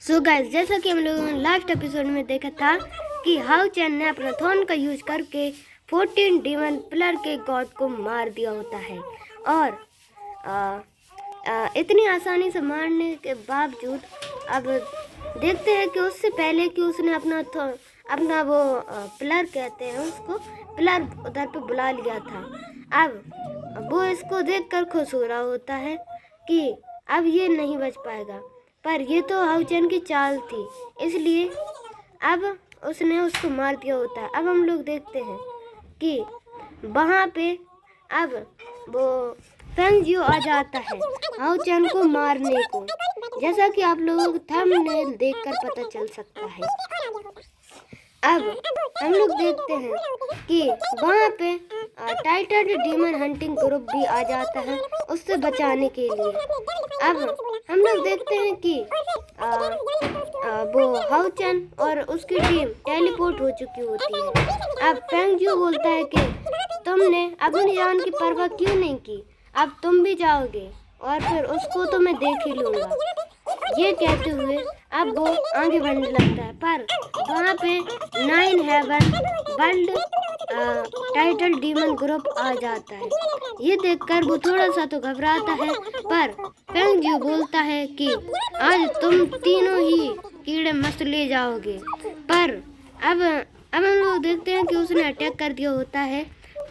So guys, जैसा कि हम लोगों ने लास्ट एपिसोड में देखा था कि हाउ चैन ने अपना थॉर्न का यूज करके 14 डीमन पिलर के गॉड को मार दिया होता है। और इतनी आसानी से मारने के बावजूद अब देखते हैं कि उससे पहले कि उसने अपना वो पिलर कहते हैं उसको, पिलर उधर पे बुला लिया था। अब वो इसको देखकर खुश हो रहा होता है कि अब ये नहीं बच पाएगा, पर ये तो हाउ चैन की चाल थी, इसलिए अब उसने उसको मार दिया होता है। अब हम लोग देखते हैं कि वहाँ पे अब वो फेंग जियो आ जाता है हाउ चैन को मारने को, जैसा कि आप लोगों को थंबनेल देखकर पता चल सकता है। अब हम लोग देखते हैं कि वहाँ पे टाइटन डीमन हंटिंग ग्रुप भी आ जाता है उससे बचाने के लिए। अब हम लोग देखते हैं कि वो हाउ चैन और उसकी टीम टेलीपोर्ट हो चुकी होती है। अब फेंग जियो बोलता है कि तुमने अपनी जान की परवाह क्यों नहीं की, अब तुम भी जाओगे और फिर उसको तो मैं देख ही लूँगा। ये कहते हुए अब वो आगे बढ़ने लगता है, पर वहाँ पे 9 heaven world title demon group आ जाता है। ये देखकर वो थोड़ा सा तो घबराता है, पर फेंग जियो बोलता है कि आज तुम तीनों ही कीड़े मस्त ले जाओगे। पर अब हम लोग देखते हैं कि उसने अटैक कर दिया होता है,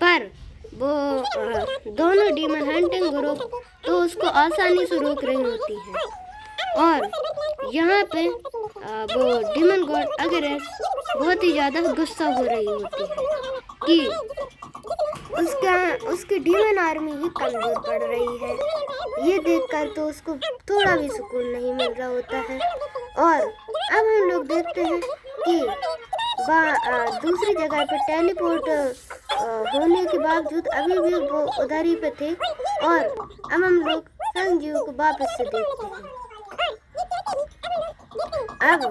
पर वो दोनों डीमन हंटिंग ग्रुप तो उसको आसानी से रोक रही होती है। और यहाँ पे वो डीमन गॉड अगेरेस बहुत ही ज़्यादा गुस्सा हो रही होती है कि उसकी डीमन आर्मी ही कमज़ोर पड़ रही है। ये देखकर तो उसको थोड़ा भी सुकून नहीं मिल रहा होता है। और अब हम लोग देखते हैं कि दूसरी जगह पे टेलीपोर्ट होने के बावजूद अभी भी वो उधर ही पे थे। और अब हम लोग फेंग जियो को वापस से देखते हैं। अब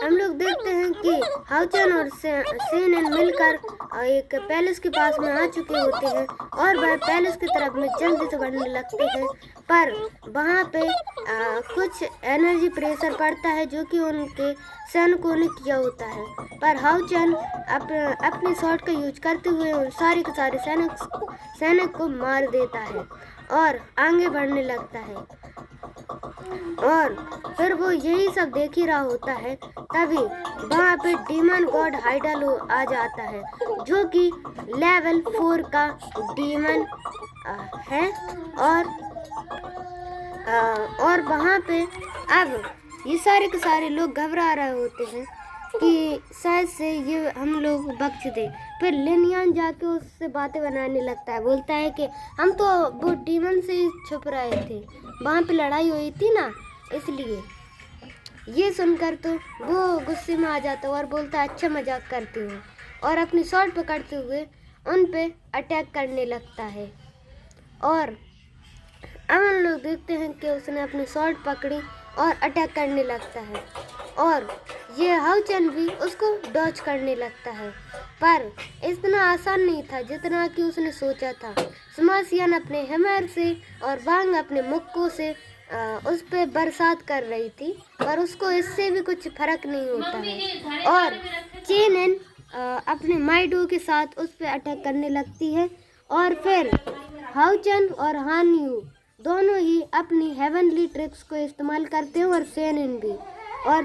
हम लोग देखते हैं कि हाउ चैन और सेन मिलकर एक पैलेस के पास में आ चुके होते हैं और वह पैलेस की तरफ में जल्दी से बढ़ने लगते हैं। पर वहाँ पे कुछ एनर्जी प्रेशर पड़ता है जो कि उनके सैनिकों ने किया होता है। पर हाउ चैन अपने शॉट का यूज करते हुए उन सारे के सारे सैनिक को मार देता है और आगे बढ़ने लगता है। और फिर वो यही सब देख ही रहा होता है, तभी वहाँ पे डीमन गॉड हाइडल आ जाता है जो कि लेवल 4 का डीमन है। और वहाँ पे अब ये सारे के सारे लोग घबरा रहे होते हैं कि शायद से ये हम लोग बख्श दे। फिर लिनियन जाके उससे बातें बनाने लगता है, बोलता है कि हम तो वो डीमन से ही छुप रहे थे, वहाँ पे लड़ाई हुई थी ना, इसलिए। ये सुनकर तो वो गुस्से में आ जाता है और बोलता है अच्छा मजाक करते हो, और अपनी शॉट पकड़ते हुए उन पे अटैक करने लगता है। और अब हम लोग देखते हैं कि उसने अपनी शॉट पकड़ी और अटैक करने लगता है, और ये हाउ चैन भी उसको डॉच करने लगता है। पर इतना आसान नहीं था जितना कि उसने सोचा था। स्माशियन अपने हैमर से और वांग अपने मुक्कों से उस पर बरसात कर रही थी, पर उसको इससे भी कुछ फर्क नहीं होता है। और चेन अपने माइडो के साथ उस पर अटैक करने लगती है, और फिर हाउ चैन और हान यू दोनों ही अपनी हेवनली ट्रिक्स को इस्तेमाल करते हैं, और सेन भी। और